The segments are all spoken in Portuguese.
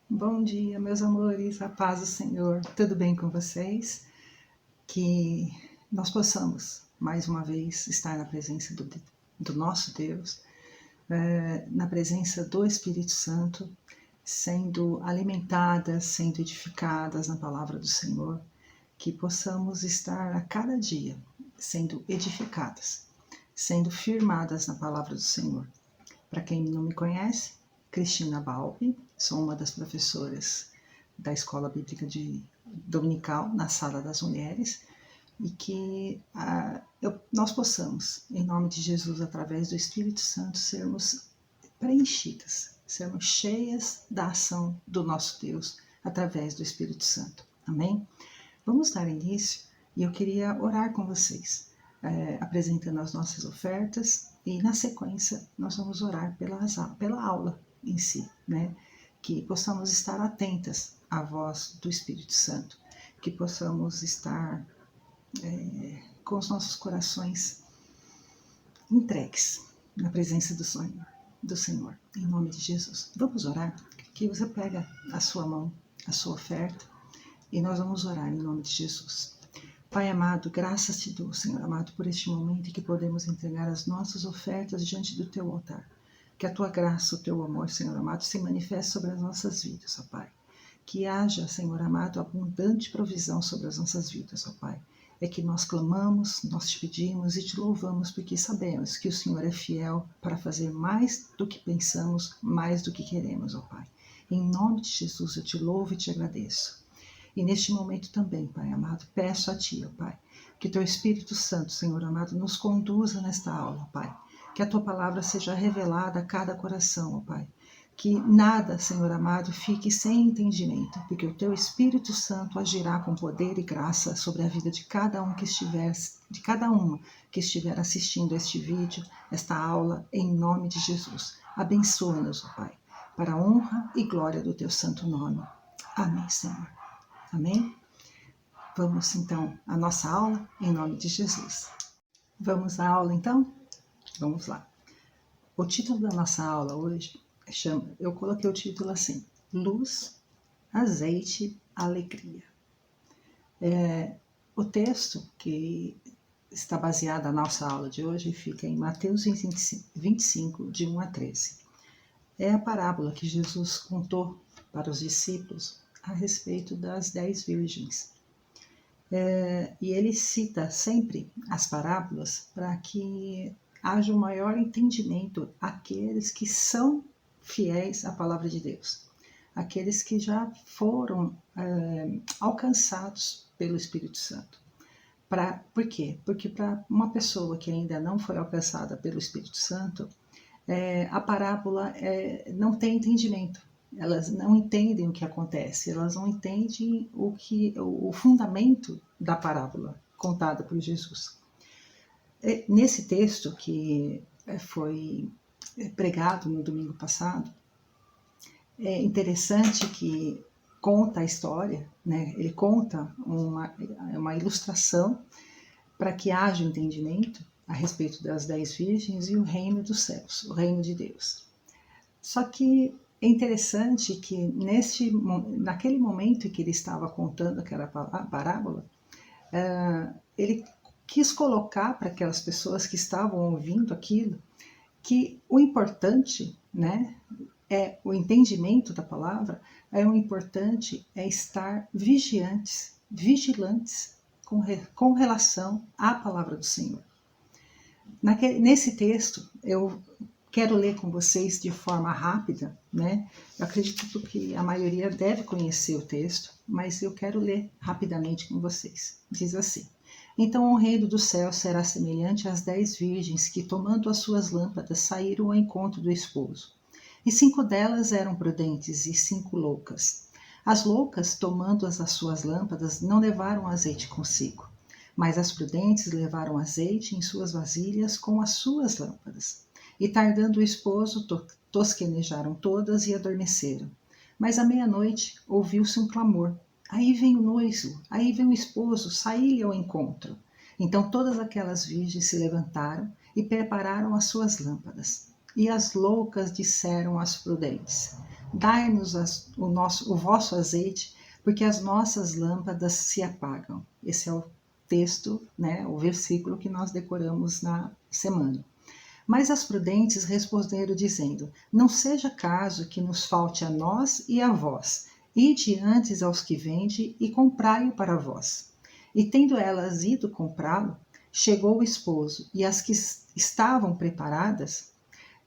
Bom dia, meus amores, a paz do Senhor, tudo bem com vocês? Que nós possamos, mais uma vez, estar na presença do nosso Deus, na presença do Espírito Santo, sendo alimentadas, sendo edificadas na palavra do Senhor, que possamos estar a cada dia sendo edificadas, sendo firmadas na palavra do Senhor. Para quem não me conhece, Cristina Balbi, sou uma das professoras da Escola Bíblica Dominical na Sala das Mulheres, e que nós possamos, em nome de Jesus, através do Espírito Santo, sermos preenchidas, sermos cheias da ação do nosso Deus através do Espírito Santo. Amém? Vamos dar início e eu queria orar com vocês, apresentando as nossas ofertas, e na sequência nós vamos orar pela aula em si, né? Que possamos estar atentas à voz do Espírito Santo, que possamos estar com os nossos corações entregues na presença do Senhor, em nome de Jesus. Vamos orar? Que você pega a sua mão, a sua oferta, e nós vamos orar em nome de Jesus. Pai amado, graças te dou, Senhor amado, por este momento em que podemos entregar as nossas ofertas diante do teu altar. Que a tua graça, o teu amor, Senhor amado, se manifeste sobre as nossas vidas, ó Pai. Que haja, Senhor amado, abundante provisão sobre as nossas vidas, ó Pai. É que nós clamamos, nós te pedimos e te louvamos, porque sabemos que o Senhor é fiel para fazer mais do que pensamos, mais do que queremos, ó Pai. Em nome de Jesus eu te louvo e te agradeço. E neste momento também, Pai amado, peço a Ti, ó Pai, que Teu Espírito Santo, Senhor amado, nos conduza nesta aula, Pai. Que a Tua palavra seja revelada a cada coração, ó Pai. Que nada, Senhor amado, fique sem entendimento, porque o Teu Espírito Santo agirá com poder e graça sobre a vida de cada uma que estiver assistindo este vídeo, esta aula, em nome de Jesus. Abençoa-nos, ó Pai, para a honra e glória do Teu santo nome. Amém, Senhor. Amém? Vamos então à nossa aula, em nome de Jesus. Vamos à aula então? Vamos lá. O título da nossa aula hoje eu coloquei o título assim: Luz, Azeite, Alegria. O texto que está baseado na nossa aula de hoje fica em Mateus 25, de 1 a 13. É a parábola que Jesus contou para os discípulos a respeito das 10 virgens. E ele cita sempre as parábolas para que haja um maior entendimento àqueles que são fiéis à palavra de Deus, aqueles que já foram alcançados pelo Espírito Santo. Por quê? Porque para uma pessoa que ainda não foi alcançada pelo Espírito Santo, a parábola não tem entendimento. Elas não entendem o que acontece, elas não entendem o fundamento da parábola contada por Jesus. Nesse texto que foi pregado no domingo passado, é interessante que conta a história, né? Ele conta uma ilustração para que haja entendimento a respeito das 10 virgens e o reino dos céus, o reino de Deus. Só que é interessante que naquele momento em que ele estava contando aquela parábola, ele quis colocar para aquelas pessoas que estavam ouvindo aquilo, que o importante, né, é o entendimento da palavra, o importante é estar vigilantes com relação à palavra do Senhor. Nesse texto, eu quero ler com vocês de forma rápida, né? Eu acredito que a maioria deve conhecer o texto, mas eu quero ler rapidamente com vocês. Diz assim: Então o reino do céu será semelhante às 10 virgens que, tomando as suas lâmpadas, saíram ao encontro do esposo. E 5 delas eram prudentes e 5 loucas. As loucas, tomando as suas lâmpadas, não levaram azeite consigo, mas as prudentes levaram azeite em suas vasilhas com as suas lâmpadas. E tardando o esposo, tosquenejaram todas e adormeceram. Mas à meia-noite ouviu-se um clamor: Aí vem o noivo, aí vem o esposo, saí-lhe ao encontro. Então todas aquelas virgens se levantaram e prepararam as suas lâmpadas. E as loucas disseram às prudentes: dai-nos o vosso azeite, porque as nossas lâmpadas se apagam. Esse é o texto, né, o versículo que nós decoramos na semana. Mas as prudentes responderam dizendo: não seja caso que nos falte a nós e a vós. Ide antes aos que vendem e comprai-o para vós. E tendo elas ido comprá-lo, chegou o esposo, e as que estavam preparadas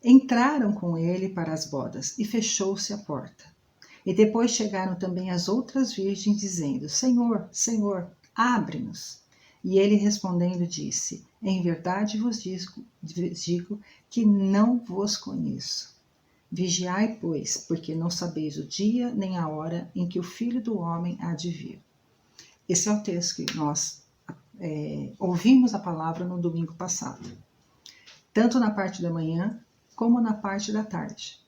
entraram com ele para as bodas, e fechou-se a porta. E depois chegaram também as outras virgens, dizendo: Senhor, Senhor, abre-nos. E ele respondendo disse: em verdade vos digo que não vos conheço. Vigiai, pois, porque não sabeis o dia nem a hora em que o Filho do Homem há de vir. Esse é o texto que nós ouvimos a palavra no domingo passado, tanto na parte da manhã como na parte da tarde.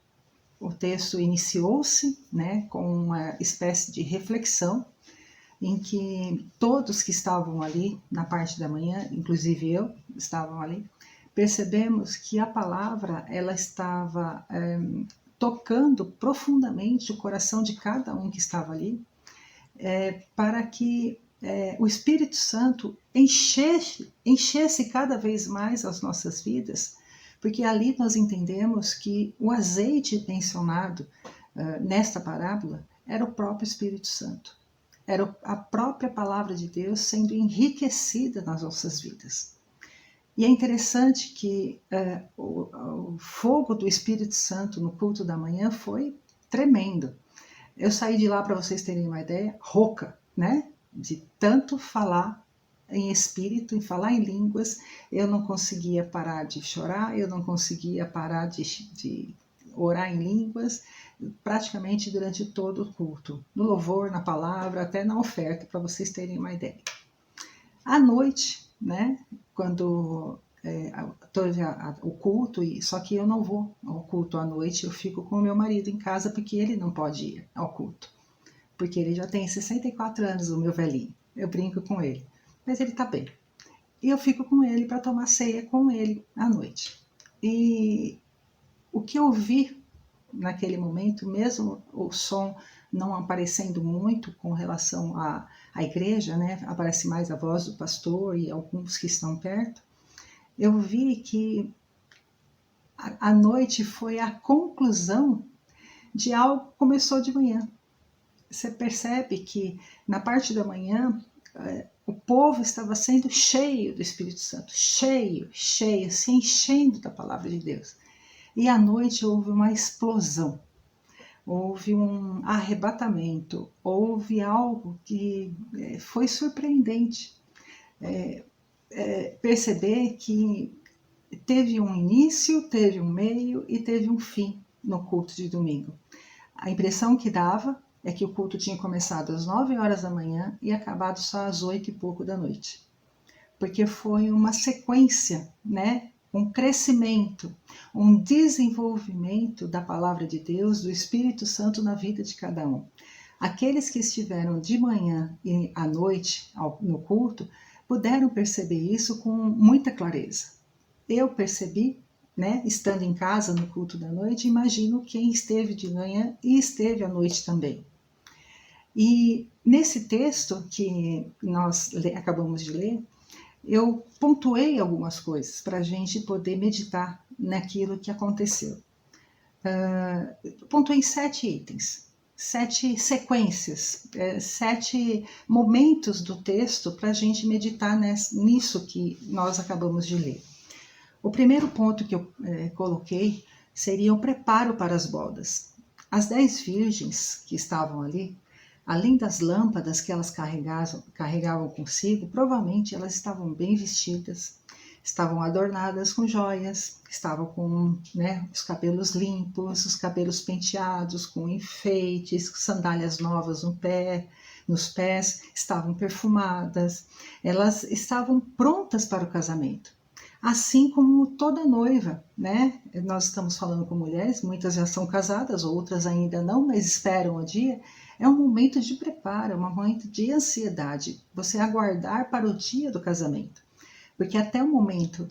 O texto iniciou-se, né, com uma espécie de reflexão em que todos que estavam ali na parte da manhã, inclusive eu, estavam ali, percebemos que a palavra ela estava tocando profundamente o coração de cada um que estava ali, para que o Espírito Santo enchesse cada vez mais as nossas vidas, porque ali nós entendemos que o azeite mencionado nesta parábola era o próprio Espírito Santo. Era a própria palavra de Deus sendo enriquecida nas nossas vidas. E é interessante que o fogo do Espírito Santo no culto da manhã foi tremendo. Eu saí de lá, para vocês terem uma ideia, rouca, né? De tanto falar em espírito, em falar em línguas, eu não conseguia parar de chorar, eu não conseguia parar de orar em línguas, praticamente durante todo o culto, no louvor, na palavra, até na oferta, para vocês terem uma ideia. À noite, né, quando teve o culto, só que eu não vou ao culto à noite, eu fico com o meu marido em casa, porque ele não pode ir ao culto, porque ele já tem 64 anos, o meu velhinho, eu brinco com ele, mas ele tá bem. E eu fico com ele para tomar ceia com ele à noite. E o que eu vi naquele momento, mesmo o som não aparecendo muito com relação à igreja, né? Aparece mais a voz do pastor e alguns que estão perto, eu vi que a noite foi a conclusão de algo que começou de manhã. Você percebe que na parte da manhã o povo estava sendo cheio do Espírito Santo, cheio, se enchendo da palavra de Deus. E à noite houve uma explosão, houve um arrebatamento, houve algo que foi surpreendente. Perceber que teve um início, teve um meio e teve um fim no culto de domingo. A impressão que dava é que o culto tinha começado às 9 horas da manhã e acabado só às 8 e pouco da noite. Porque foi uma sequência, né? Um crescimento, um desenvolvimento da palavra de Deus, do Espírito Santo na vida de cada um. Aqueles que estiveram de manhã e à noite no culto puderam perceber isso com muita clareza. Eu percebi, né, estando em casa no culto da noite, imagino quem esteve de manhã e esteve à noite também. E nesse texto que nós acabamos de ler, eu pontuei algumas coisas para a gente poder meditar naquilo que aconteceu. Pontuei 7 itens, 7 sequências, 7 momentos do texto para a gente meditar nisso que nós acabamos de ler. O primeiro ponto que eu coloquei seria o preparo para as bodas. As 10 virgens que estavam ali, além das lâmpadas que elas carregavam consigo, provavelmente elas estavam bem vestidas, estavam adornadas com joias, estavam com, né, os cabelos limpos, os cabelos penteados, com enfeites, sandálias novas nos pés, estavam perfumadas, elas estavam prontas para o casamento. Assim como toda noiva, né? Nós estamos falando com mulheres, muitas já são casadas, outras ainda não, mas esperam o dia. É um momento de preparo, é um momento de ansiedade, você aguardar para o dia do casamento. Porque até o momento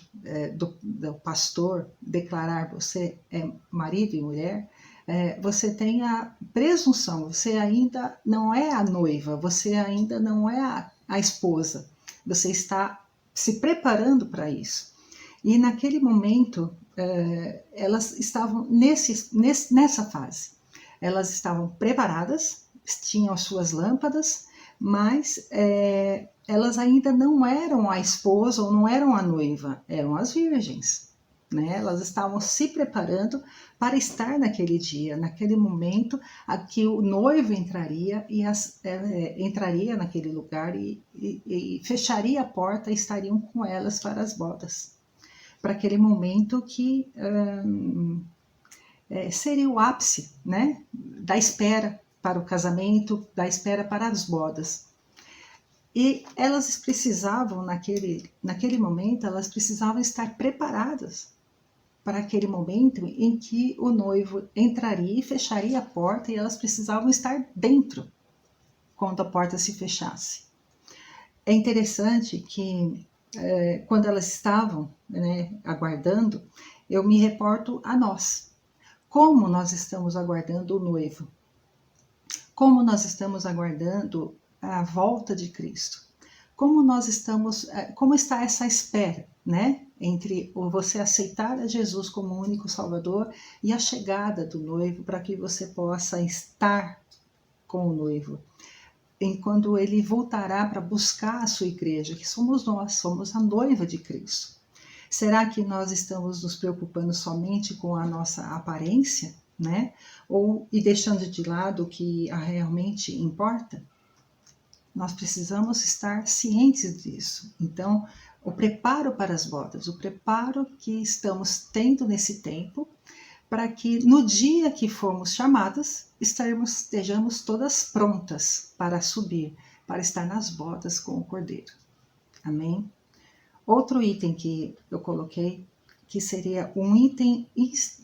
do pastor declarar você marido e mulher, você tem a presunção, você ainda não é a noiva, você ainda não é a esposa, você está se preparando para isso. E naquele momento, elas estavam nessa fase. Elas estavam preparadas, tinham as suas lâmpadas, mas elas ainda não eram a esposa ou não eram a noiva, eram as virgens. Né? Elas estavam se preparando para estar naquele dia, naquele momento a que o noivo entraria entraria naquele lugar e fecharia a porta e estariam com elas para as bodas. Para aquele momento que seria o ápice, né, da espera para o casamento, da espera para as bodas. E elas precisavam, naquele momento, elas precisavam estar preparadas para aquele momento em que o noivo entraria e fecharia a porta, e elas precisavam estar dentro quando a porta se fechasse. É interessante que quando elas estavam, né, aguardando, eu me reporto a nós. Como nós estamos aguardando o noivo? Como nós estamos aguardando a volta de Cristo? Como está essa espera, né? Entre você aceitar a Jesus como único Salvador e a chegada do noivo para que você possa estar com o noivo. Enquanto ele voltará para buscar a sua igreja, que somos nós, somos a noiva de Cristo. Será que nós estamos nos preocupando somente com a nossa aparência, né? E deixando de lado o que realmente importa? Nós precisamos estar cientes disso. Então, o preparo para as bodas, o preparo que estamos tendo nesse tempo, para que no dia que formos chamadas, estejamos todas prontas para subir, para estar nas bodas com o Cordeiro. Amém? Outro item que eu coloquei, que seria um item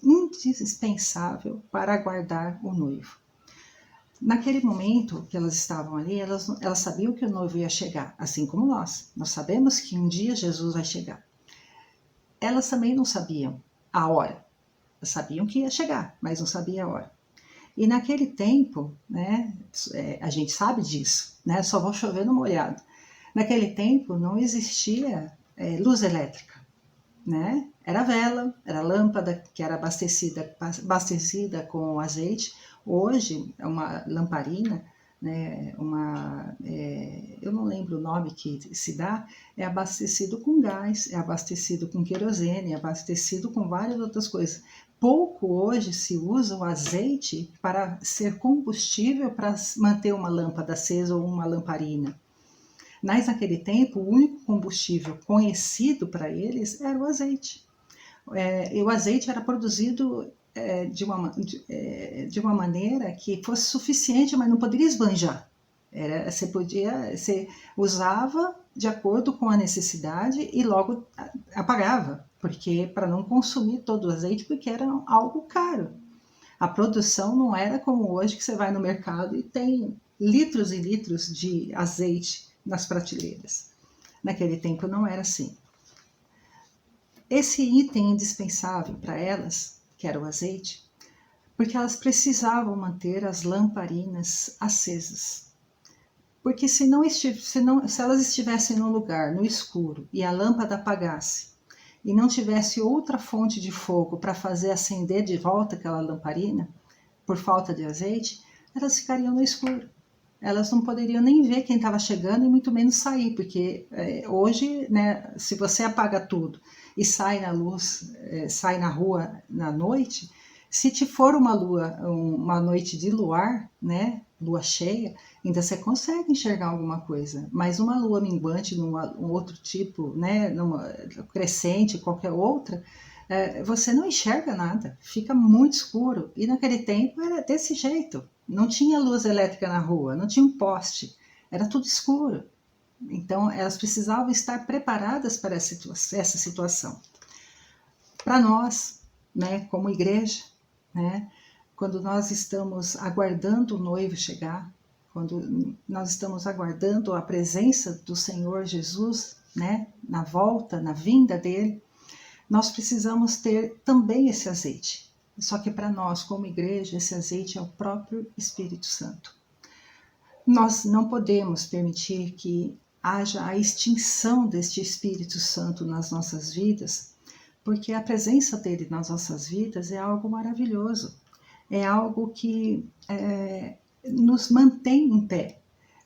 indispensável para aguardar o noivo. Naquele momento que elas estavam ali, elas sabiam que o noivo ia chegar, assim como nós. Nós sabemos que um dia Jesus vai chegar. Elas também não sabiam a hora. Elas sabiam que ia chegar, mas não sabiam a hora. E naquele tempo, né, a gente sabe disso, né, só vou chover no molhado. Naquele tempo não existia luz elétrica, né? Era vela, era lâmpada que era abastecida com azeite. Hoje é uma lamparina, né, eu não lembro o nome que se dá, é abastecido com gás, é abastecido com querosene, é abastecido com várias outras coisas. Pouco hoje se usa o azeite para ser combustível para manter uma lâmpada acesa ou uma lamparina. Mas naquele tempo, o único combustível conhecido para eles era o azeite. E o azeite era produzido de uma maneira que fosse suficiente, mas não poderia esbanjar. Você usava de acordo com a necessidade e logo apagava, porque para não consumir todo o azeite, porque era algo caro. A produção não era como hoje, que você vai no mercado e tem litros e litros de azeite nas prateleiras. Naquele tempo não era assim. Esse item indispensável para elas, que era o azeite, porque elas precisavam manter as lamparinas acesas. Porque se elas estivessem num lugar no escuro e a lâmpada apagasse e não tivesse outra fonte de fogo para fazer acender de volta aquela lamparina, por falta de azeite, elas ficariam no escuro. Elas não poderiam nem ver quem estava chegando e muito menos sair, porque hoje, né, se você apaga tudo e sai na luz, sai na rua na noite, se te for uma noite de luar, né, lua cheia, ainda você consegue enxergar alguma coisa, mas uma lua minguante, um outro tipo, né, numa crescente, qualquer outra, você não enxerga nada, fica muito escuro. E naquele tempo era desse jeito, não tinha luz elétrica na rua, não tinha um poste, era tudo escuro. Então elas precisavam estar preparadas para essa situação. Para nós, né, como igreja, né, quando nós estamos aguardando o noivo chegar, quando nós estamos aguardando a presença do Senhor Jesus né, na volta, na vinda dele, nós precisamos ter também esse azeite. Só que para nós, como igreja, esse azeite é o próprio Espírito Santo. Nós não podemos permitir que haja a extinção deste Espírito Santo nas nossas vidas, porque a presença dele nas nossas vidas é algo maravilhoso, é algo que nos mantém em pé,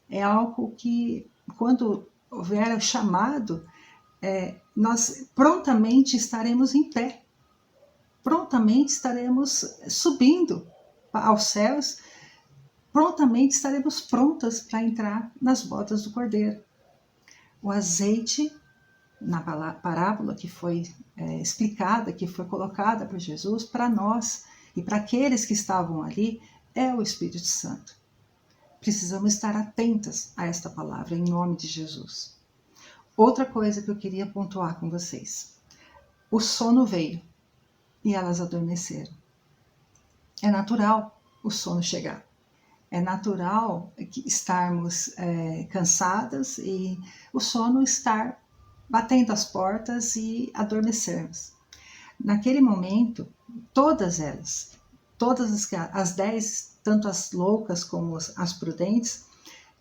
é algo que, quando houver o chamado, nós prontamente estaremos em pé, prontamente estaremos subindo aos céus, prontamente estaremos prontas para entrar nas bodas do Cordeiro. O azeite, na parábola que foi explicada, que foi colocada por Jesus, para nós e para aqueles que estavam ali, é o Espírito Santo. Precisamos estar atentas a esta palavra, em nome de Jesus. Outra coisa que eu queria pontuar com vocês. O sono veio e elas adormeceram. É natural o sono chegar. É natural estarmos cansadas e o sono estar batendo as portas e adormecermos. Naquele momento, todas elas, todas as 10, tanto as loucas como as prudentes,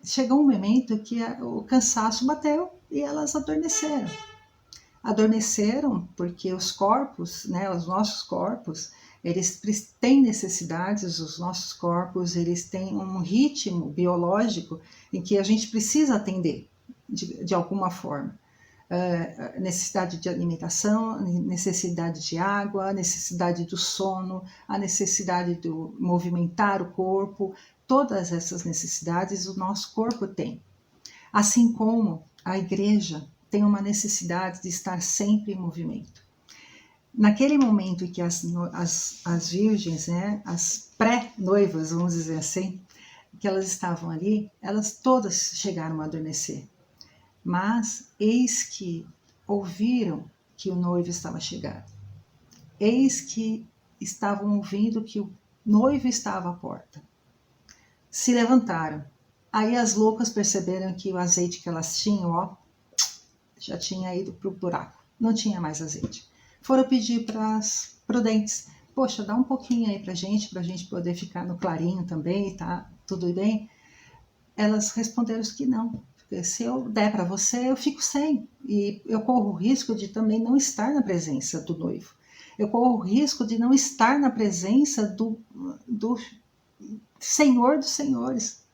chegou um momento que o cansaço bateu e elas adormeceram. Adormeceram porque os corpos, né, os nossos corpos, eles têm necessidades, os nossos corpos, eles têm um ritmo biológico em que a gente precisa atender de alguma forma. Necessidade de alimentação, necessidade de água, necessidade do sono, a necessidade de movimentar o corpo, todas essas necessidades o nosso corpo tem. Assim como a igreja tem uma necessidade de estar sempre em movimento. Naquele momento em que as virgens, né, as pré-noivas, vamos dizer assim, que elas estavam ali, elas todas chegaram a adormecer. Mas eis que ouviram que o noivo estava chegando. Eis que estavam ouvindo que o noivo estava à porta. Se levantaram. Aí as loucas perceberam que o azeite que elas tinham, já tinha ido para o buraco. Não tinha mais azeite. Foram pedir para as prudentes. Poxa, dá um pouquinho aí para gente poder ficar no clarinho também, tá? Tudo bem? Elas responderam que não. Se eu der para você, eu fico sem. E eu corro o risco de também não estar na presença do noivo. Eu corro o risco de não estar na presença do Senhor dos Senhores.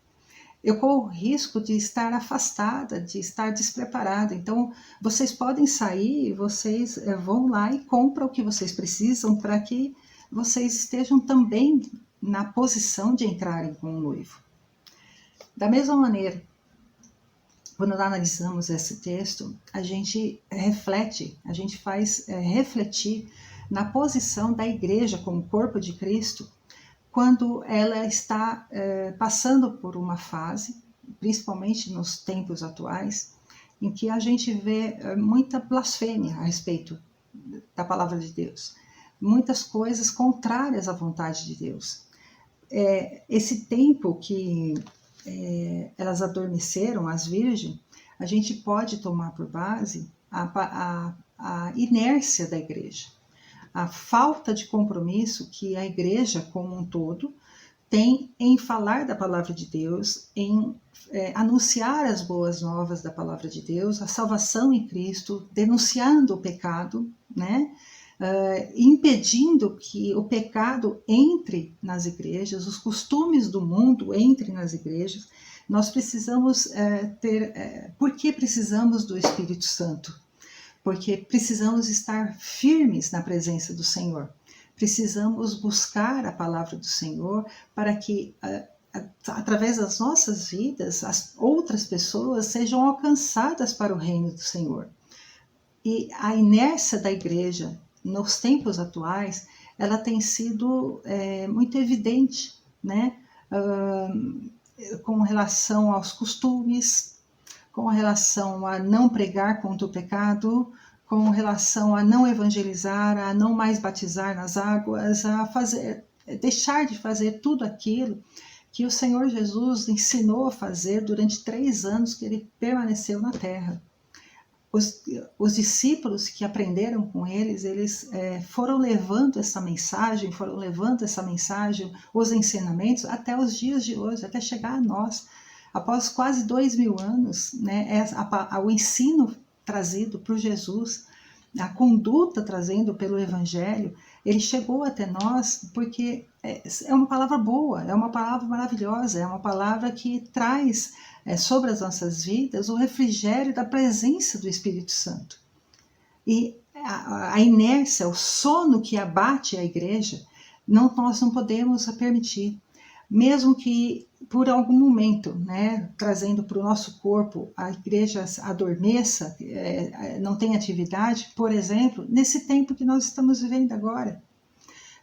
Eu corro o risco de estar afastada, de estar despreparada. Então, vocês podem sair, vocês vão lá e compram o que vocês precisam para que vocês estejam também na posição de entrarem com o noivo. Da mesma maneira, quando analisamos esse texto, a gente reflete, a gente faz refletir na posição da igreja como corpo de Cristo, quando ela está passando por uma fase, principalmente nos tempos atuais, em que a gente vê muita blasfêmia a respeito da palavra de Deus, muitas coisas contrárias à vontade de Deus. Esse tempo que elas adormeceram, as virgens, a gente pode tomar por base a inércia da igreja, a falta de compromisso que a igreja como um todo tem em falar da palavra de Deus, em anunciar as boas novas da palavra de Deus, a salvação em Cristo, denunciando o pecado, né? Impedindo que o pecado entre nas igrejas, os costumes do mundo entrem nas igrejas. Nós precisamos por que precisamos do Espírito Santo? Porque precisamos estar firmes na presença do Senhor. Precisamos buscar a palavra do Senhor para que, através das nossas vidas, as outras pessoas sejam alcançadas para o reino do Senhor. E a inércia da igreja nos tempos atuais, ela tem sido muito evidente, né? Com relação aos costumes, com relação a não pregar contra o pecado, com relação a não evangelizar, a não mais batizar nas águas, a deixar de fazer tudo aquilo que o Senhor Jesus ensinou a fazer durante 3 anos que ele permaneceu na terra. os discípulos que aprenderam com eles foram levando essa mensagem, os ensinamentos, até os dias de hoje, até chegar a nós. Após quase 2000 anos, né, o ensino trazido por Jesus, a conduta trazendo pelo Evangelho, ele chegou até nós porque é uma palavra boa, é uma palavra maravilhosa, é uma palavra que traz sobre as nossas vidas o refrigério da presença do Espírito Santo. E a inércia, o sono que abate a igreja, nós não podemos permitir. Mesmo que por algum momento, né, trazendo para o nosso corpo, a igreja adormeça, não tem atividade, por exemplo, nesse tempo que nós estamos vivendo agora.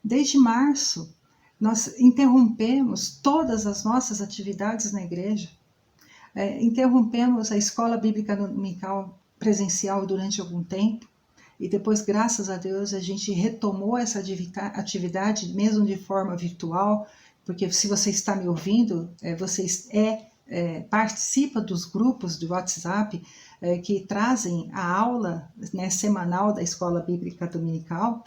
Desde março, nós interrompemos todas as nossas atividades na igreja. Interrompemos a escola bíblica dominical presencial durante algum tempo, e depois, graças a Deus, a gente retomou essa atividade, mesmo de forma virtual, porque se você está me ouvindo, você participa dos grupos do WhatsApp que trazem a aula, né, semanal da Escola Bíblica Dominical,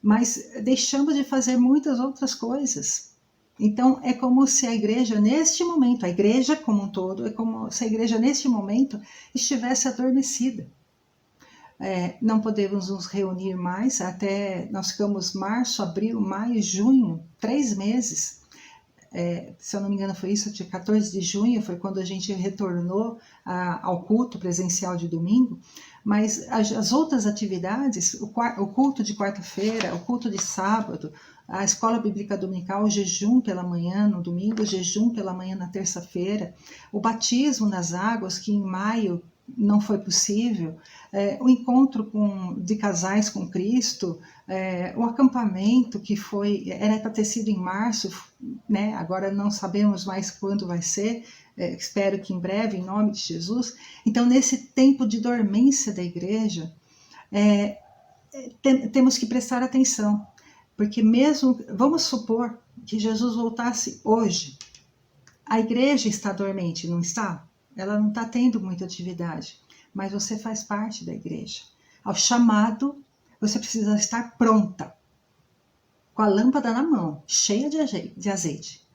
mas deixamos de fazer muitas outras coisas. Então, é como se a igreja, neste momento, a igreja como um todo, é como se a igreja, neste momento, estivesse adormecida. Não podemos nos reunir mais, nós ficamos março, abril, maio, junho, 3 meses. Se eu não me engano foi isso, dia 14 de junho, foi quando a gente retornou ao culto presencial de domingo, mas as outras atividades, o culto de quarta-feira, o culto de sábado, a escola bíblica dominical, o jejum pela manhã no domingo, o jejum pela manhã na terça-feira, o batismo nas águas, que em maio não foi possível, o encontro de casais com Cristo, o acampamento que era para ter sido em março, né? Agora não sabemos mais quando vai ser, espero que em breve, em nome de Jesus. Então, nesse tempo de dormência da igreja, temos que prestar atenção, porque mesmo, vamos supor que Jesus voltasse hoje, a igreja está dormente, não está? Ela não está tendo muita atividade, mas você faz parte da igreja. Ao chamado, você precisa estar pronta, com a lâmpada na mão, cheia de azeite,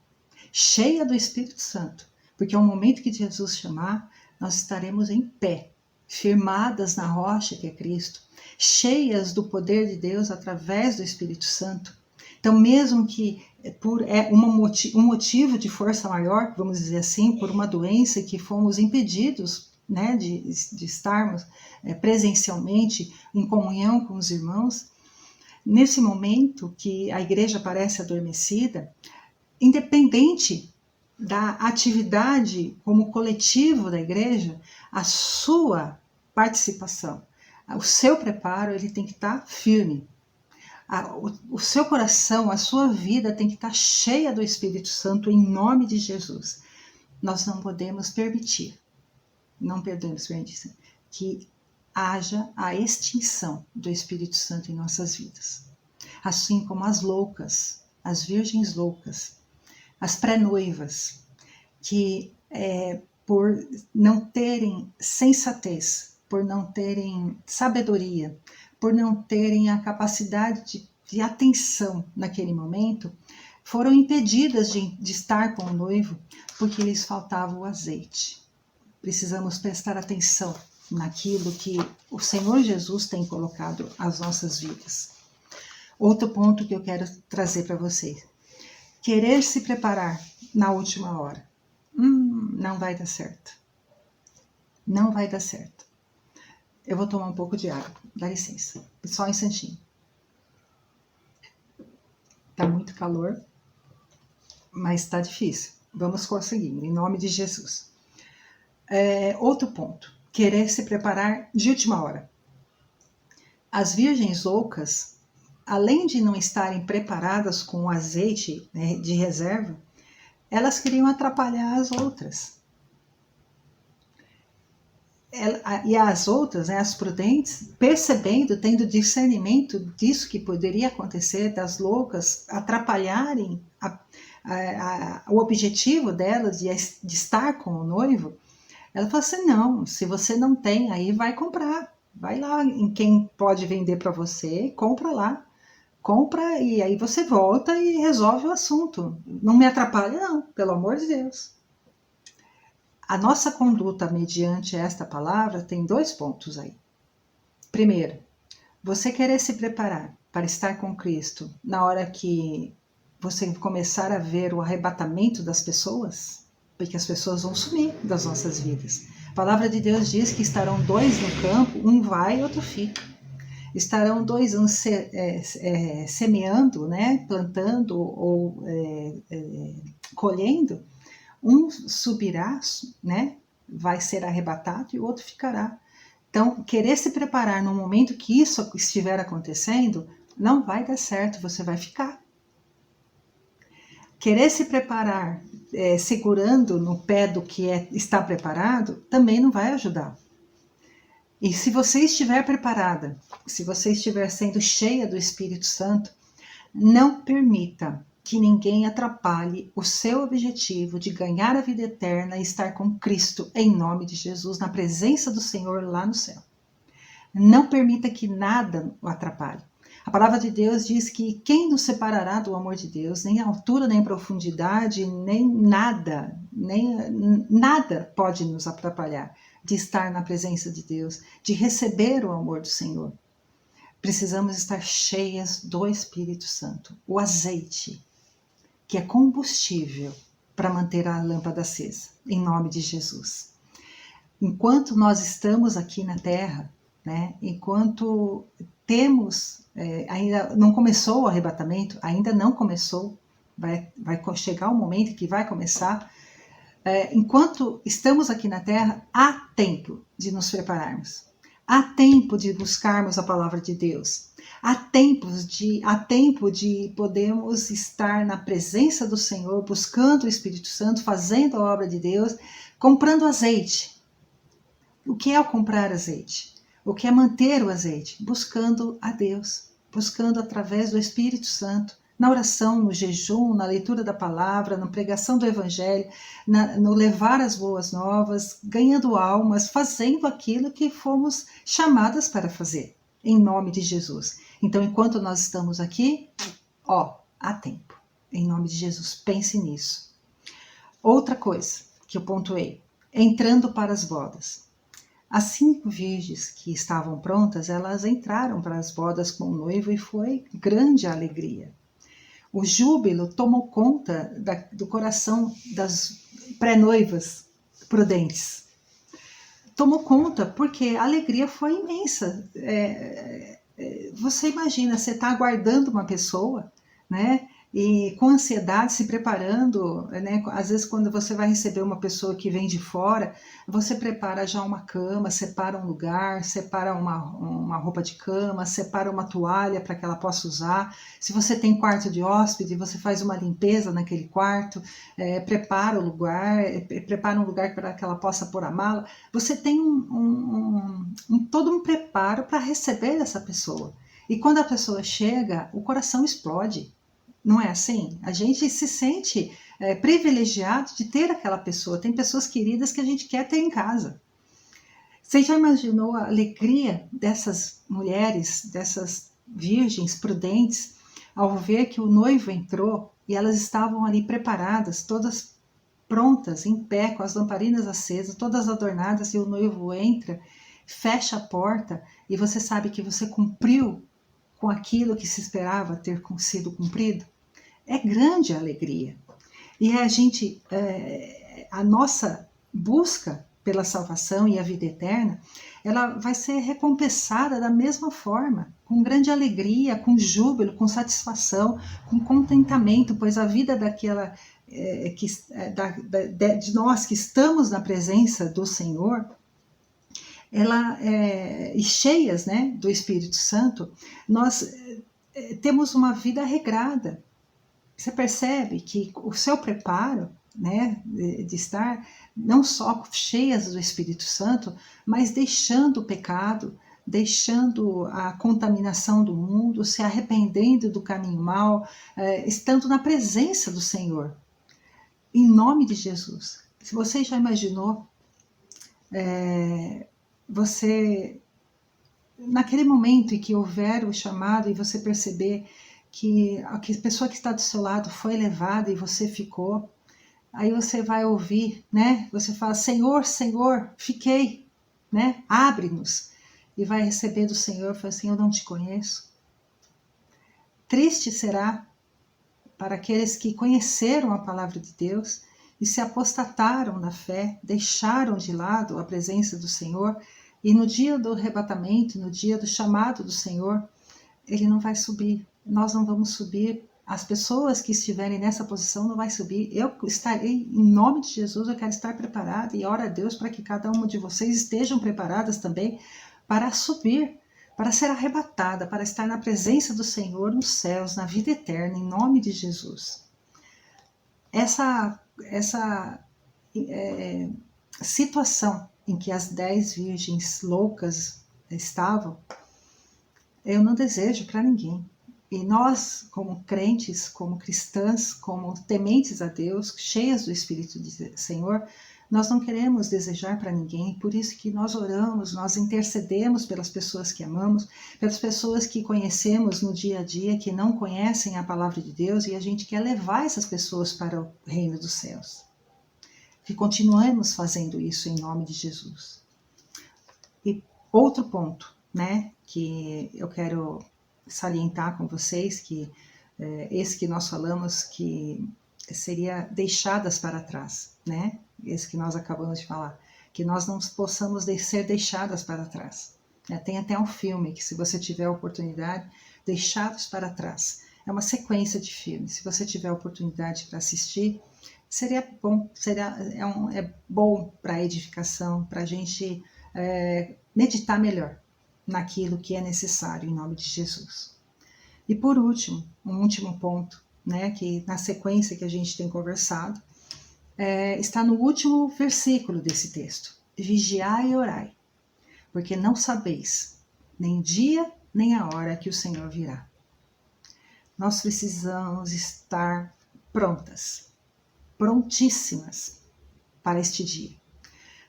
cheia do Espírito Santo, porque ao momento que Jesus chamar, nós estaremos em pé, firmadas na rocha que é Cristo, cheias do poder de Deus através do Espírito Santo. Então, mesmo que por um motivo de força maior, vamos dizer assim, por uma doença que fomos impedidos, né, de estarmos presencialmente em comunhão com os irmãos, nesse momento que a igreja parece adormecida, independente da atividade como coletivo da igreja, a sua participação, o seu preparo, ele tem que estar firme. O seu coração, a sua vida tem que estar cheia do Espírito Santo em nome de Jesus. Nós não podemos permitir que haja a extinção do Espírito Santo em nossas vidas. Assim como as loucas, as virgens loucas, as pré-noivas, que por não terem sensatez, por não terem sabedoria, por não terem a capacidade de atenção naquele momento, foram impedidas de estar com o noivo porque lhes faltava o azeite. Precisamos prestar atenção naquilo que o Senhor Jesus tem colocado às nossas vidas. Outro ponto que eu quero trazer para vocês. Querer se preparar na última hora. Não vai dar certo. Não vai dar certo. Eu vou tomar um pouco de água. Dá licença. Só um instantinho. Tá muito calor, mas tá difícil. Vamos conseguir, em nome de Jesus. Outro ponto. Querer se preparar de última hora. As virgens loucas, além de não estarem preparadas com o azeite, né, de reserva, elas queriam atrapalhar as outras. E as outras, né, as prudentes, percebendo, tendo discernimento disso que poderia acontecer, das loucas atrapalharem o objetivo delas de estar com o noivo, Ela falou assim, não, se você não tem, aí vai comprar. Vai lá em quem pode vender para você, compra lá. Compra e aí você volta e resolve o assunto. Não me atrapalha, não, pelo amor de Deus. A nossa conduta mediante esta palavra tem 2 pontos aí. Primeiro, você querer se preparar para estar com Cristo na hora que você começar a ver o arrebatamento das pessoas, porque as pessoas vão sumir das nossas vidas. A palavra de Deus diz que estarão 2 no campo, um vai e outro fica. Estarão 2 semeando, né, plantando ou colhendo, um subirá, né, vai ser arrebatado e o outro ficará. Então, querer se preparar no momento que isso estiver acontecendo, não vai dar certo, você vai ficar. Querer se preparar segurando no pé do que está preparado, também não vai ajudar. E se você estiver preparada, se você estiver sendo cheia do Espírito Santo, não permita que ninguém atrapalhe o seu objetivo de ganhar a vida eterna e estar com Cristo, em nome de Jesus, na presença do Senhor lá no céu. Não permita que nada o atrapalhe. A palavra de Deus diz que quem nos separará do amor de Deus, nem altura, nem profundidade, nem nada pode nos atrapalhar de estar na presença de Deus, de receber o amor do Senhor. Precisamos estar cheias do Espírito Santo, o azeite, que é combustível para manter a lâmpada acesa, em nome de Jesus. Enquanto nós estamos aqui na Terra, né, enquanto temos, ainda não começou o arrebatamento, ainda não começou, vai chegar o momento que vai começar, enquanto estamos aqui na Terra, há tempo de nos prepararmos. Há tempo de buscarmos a palavra de Deus. Há tempo de podermos estar na presença do Senhor, buscando o Espírito Santo, fazendo a obra de Deus, comprando azeite. O que é o comprar azeite? O que é manter o azeite? Buscando a Deus, buscando através do Espírito Santo, na oração, no jejum, na leitura da palavra, na pregação do Evangelho, no levar as boas novas, ganhando almas, fazendo aquilo que fomos chamadas para fazer, em nome de Jesus. Então, enquanto nós estamos aqui, há tempo. Em nome de Jesus, pense nisso. Outra coisa que eu pontuei, entrando para as bodas. As 5 virgens que estavam prontas, elas entraram para as bodas com o noivo e foi grande a alegria. O júbilo tomou conta do coração das pré-noivas prudentes. Tomou conta porque a alegria foi imensa. Você imagina, você está aguardando uma pessoa, né? E com ansiedade, se preparando, né? Às vezes quando você vai receber uma pessoa que vem de fora, você prepara já uma cama, separa um lugar, separa uma roupa de cama, separa uma toalha para que ela possa usar. Se você tem quarto de hóspede, você faz uma limpeza naquele quarto, prepara o lugar, prepara um lugar para que ela possa pôr a mala. Você tem todo um preparo para receber essa pessoa. E quando a pessoa chega, o coração explode. Não é assim? A gente se sente privilegiado de ter aquela pessoa. Tem pessoas queridas que a gente quer ter em casa. Você já imaginou a alegria dessas mulheres, dessas virgens prudentes, ao ver que o noivo entrou e elas estavam ali preparadas, todas prontas, em pé, com as lamparinas acesas, todas adornadas, e o noivo entra, fecha a porta e você sabe que você cumpriu com aquilo que se esperava ter sido cumprido? É grande a alegria. E a nossa busca pela salvação e a vida eterna, ela vai ser recompensada da mesma forma, com grande alegria, com júbilo, com satisfação, com contentamento, pois a vida de nós que estamos na presença do Senhor, e cheias, né, do Espírito Santo, nós temos uma vida regrada. Você percebe que o seu preparo, né, de estar não só cheias do Espírito Santo, mas deixando o pecado, deixando a contaminação do mundo, se arrependendo do caminho mau, estando na presença do Senhor. Em nome de Jesus. Se você já imaginou Você, naquele momento em que houver o chamado e você perceber que a pessoa que está do seu lado foi levada e você ficou, aí você vai ouvir, né? Você fala, Senhor, Senhor, fiquei, né? Abre-nos. E vai receber do Senhor, fala assim, eu não te conheço. Triste será para aqueles que conheceram a palavra de Deus e se apostataram na fé, deixaram de lado a presença do Senhor, e no dia do arrebatamento, no dia do chamado do Senhor, ele não vai subir, nós não vamos subir, as pessoas que estiverem nessa posição não vai subir, eu estarei, em nome de Jesus, eu quero estar preparada, e oro a Deus para que cada uma de vocês estejam preparadas também para subir, para ser arrebatada, para estar na presença do Senhor nos céus, na vida eterna, em nome de Jesus. Essa situação em que as 10 virgens loucas estavam, eu não desejo para ninguém. E nós, como crentes, como cristãs, como tementes a Deus, cheias do Espírito do Senhor, nós não queremos desejar para ninguém, por isso que nós oramos, nós intercedemos pelas pessoas que amamos, pelas pessoas que conhecemos no dia a dia, que não conhecem a palavra de Deus, e a gente quer levar essas pessoas para o reino dos céus. Que continuemos fazendo isso em nome de Jesus. E outro ponto, né, que eu quero salientar com vocês, que esse que nós falamos que seria deixadas para trás, né? Esse que nós acabamos de falar, que nós não possamos ser deixadas para trás. Tem até um filme que, se você tiver a oportunidade, Deixados para Trás. É uma sequência de filmes. Se você tiver a oportunidade para assistir, seria bom, é bom para a edificação, para a gente meditar melhor naquilo que é necessário em nome de Jesus. E por último, um último ponto, né, que na sequência que a gente tem conversado, está no último versículo desse texto. Vigiai e orai, porque não sabeis nem o dia nem a hora que o Senhor virá. Nós precisamos estar prontas, prontíssimas para este dia.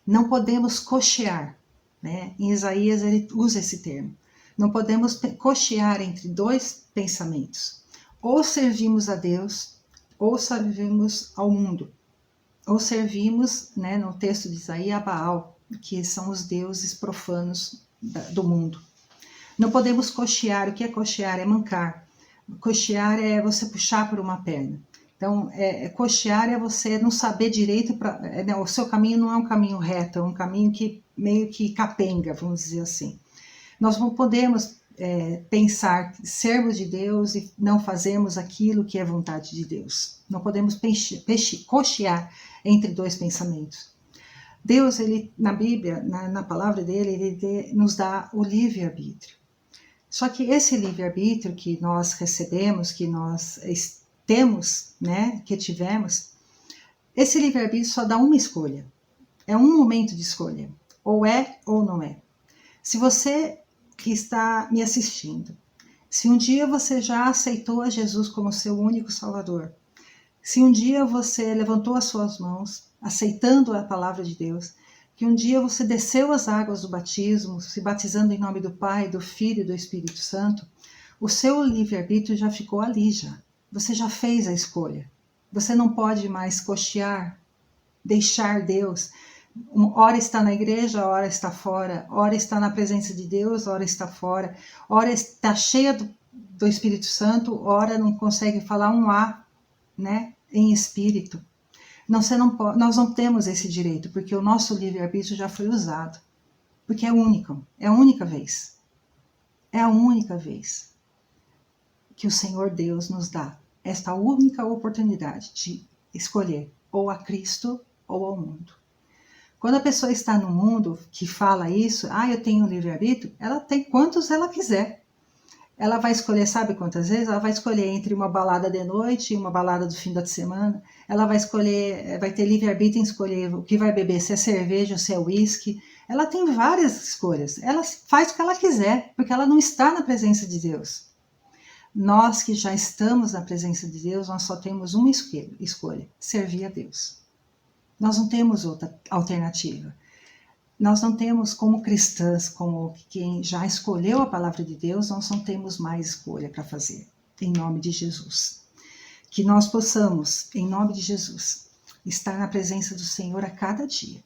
Não podemos cochear, né? Em Isaías ele usa esse termo. Não podemos cochear entre dois pensamentos. Ou servimos a Deus, ou servimos ao mundo. Ou servimos, né, no texto de Isaías, a Baal, que são os deuses profanos do mundo. Não podemos cochear. O que é cochear? É mancar. Cochear é você puxar por uma perna. Então, cochear é você não saber direito, o seu caminho não é um caminho reto, é um caminho que meio que capenga, vamos dizer assim. Nós não podemos pensar sermos de Deus e não fazemos aquilo que é vontade de Deus. Não podemos cochear entre dois pensamentos. Deus, ele, na Bíblia, na palavra dele, ele nos dá o livre-arbítrio. Só que esse livre-arbítrio que nós recebemos, que nós temos, né, que tivemos, esse livre-arbítrio só dá uma escolha. É um momento de escolha. Ou é ou não é. Se você que está me assistindo, se um dia você já aceitou a Jesus como seu único Salvador, se um dia você levantou as suas mãos, aceitando a palavra de Deus, que um dia você desceu as águas do batismo, se batizando em nome do Pai, do Filho e do Espírito Santo, o seu livre-arbítrio já ficou ali já. Você já fez a escolha. Você não pode mais cochear, deixar Deus. Ora está na igreja, ora está fora. Ora está na presença de Deus, ora está fora. Ora está cheia do Espírito Santo, ora não consegue falar um A, né, em espírito. Nós não temos esse direito, porque o nosso livre-arbítrio já foi usado. Porque é único, é a única vez. É a única vez que o Senhor Deus nos dá esta única oportunidade de escolher ou a Cristo ou ao mundo. Quando a pessoa está no mundo que fala isso, eu tenho livre-arbítrio, ela tem quantos ela quiser. Ela vai escolher, sabe quantas vezes? Ela vai escolher entre uma balada de noite e uma balada do fim da semana. Ela vai escolher, vai ter livre-arbítrio em escolher o que vai beber, se é cerveja ou se é uísque. Ela tem várias escolhas. Ela faz o que ela quiser, porque ela não está na presença de Deus. Nós que já estamos na presença de Deus, nós só temos uma escolha, servir a Deus. Nós não temos outra alternativa. nós não temos, como cristãs, como quem já escolheu a palavra de Deus, nós não temos mais escolha para fazer, em nome de Jesus. Que nós possamos, em nome de Jesus, estar na presença do Senhor a cada dia.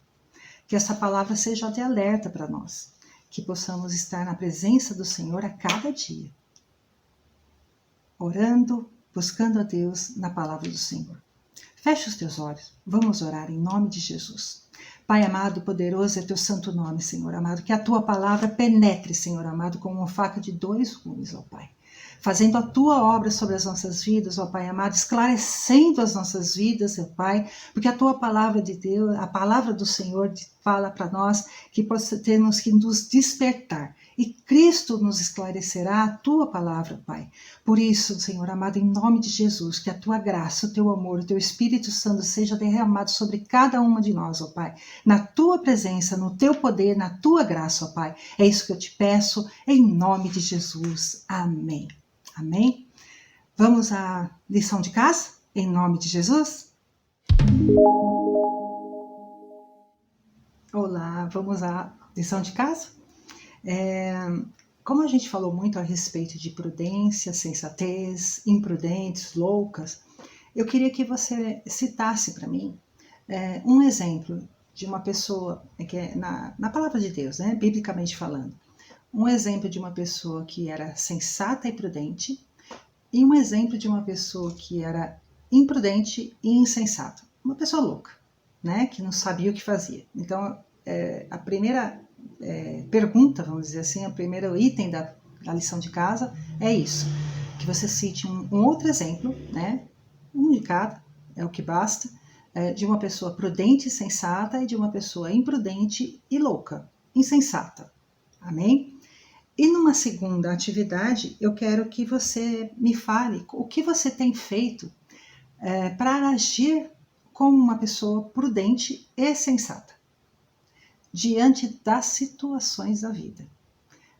Que essa palavra seja de alerta para nós. Que possamos estar na presença do Senhor a cada dia. Orando, buscando a Deus na palavra do Senhor. Feche os teus olhos. Vamos orar em nome de Jesus. Pai amado, poderoso é teu santo nome, Senhor amado. Que a tua palavra penetre, Senhor amado, como uma faca de 2 gumes, ó Pai. Fazendo a tua obra sobre as nossas vidas, ó Pai amado, esclarecendo as nossas vidas, ó Pai, porque a tua palavra de Deus, a palavra do Senhor fala para nós que temos que nos despertar. E Cristo nos esclarecerá a tua palavra, Pai. Por isso, Senhor amado, em nome de Jesus, que a tua graça, o teu amor, o teu Espírito Santo seja derramado sobre cada uma de nós, ó Pai. Na tua presença, no teu poder, na tua graça, ó Pai. É isso que eu te peço, em nome de Jesus. Amém. Amém? Vamos à lição de casa, em nome de Jesus? Olá, vamos à lição de casa? Como a gente falou muito a respeito de prudência, sensatez, imprudentes, loucas, eu queria que você citasse para mim um exemplo de uma pessoa, que é na palavra de Deus, né, biblicamente falando, um exemplo de uma pessoa que era sensata e prudente, e um exemplo de uma pessoa que era imprudente e insensata. Uma pessoa louca, né? Que não sabia o que fazia. Então, a primeira pergunta, vamos dizer assim, o primeiro item da lição de casa é isso. Que você cite um outro exemplo, né? Um de cada, é o que basta, de uma pessoa prudente e sensata e de uma pessoa imprudente e louca, insensata. Amém? E numa segunda atividade, eu quero que você me fale o que você tem feito para agir como uma pessoa prudente e sensata diante das situações da vida.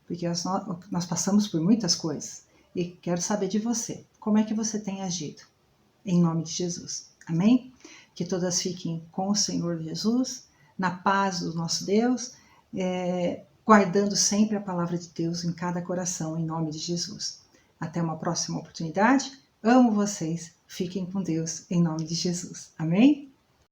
Porque nós passamos por muitas coisas e quero saber de você. Como é que você tem agido? Em nome de Jesus. Amém? Que todas fiquem com o Senhor Jesus, na paz do nosso Deus, guardando sempre a palavra de Deus em cada coração, em nome de Jesus. Até uma próxima oportunidade. Amo vocês. Fiquem com Deus, em nome de Jesus. Amém?